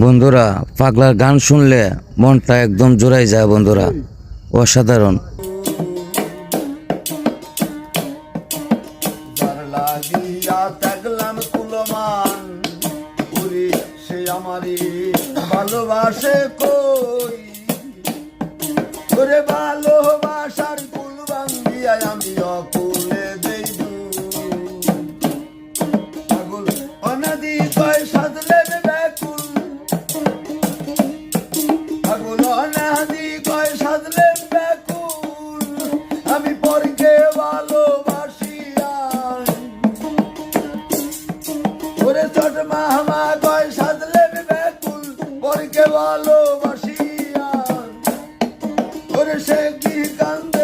বন্ধুরা, পাগলার গান শুনলে মনটা একদম জোড়াই যায় বন্ধুরা, অসাধারণ। ভালোবাসে কই ওরে ভালোবাসার কুল ভাঙ্গিয়া আমি অকুলে দেই পাগল অনাদি কয় সাজলে ব্যাকুল পাগল অনাদি কয় সাজলে ব্যাকুল আমি পরকে ভালোবাসিয়া ওরে ছোট মামা কয় সাজলে ব্যাকুল পরকে ভালোবাসিয়া ওরে সে কি কান্দ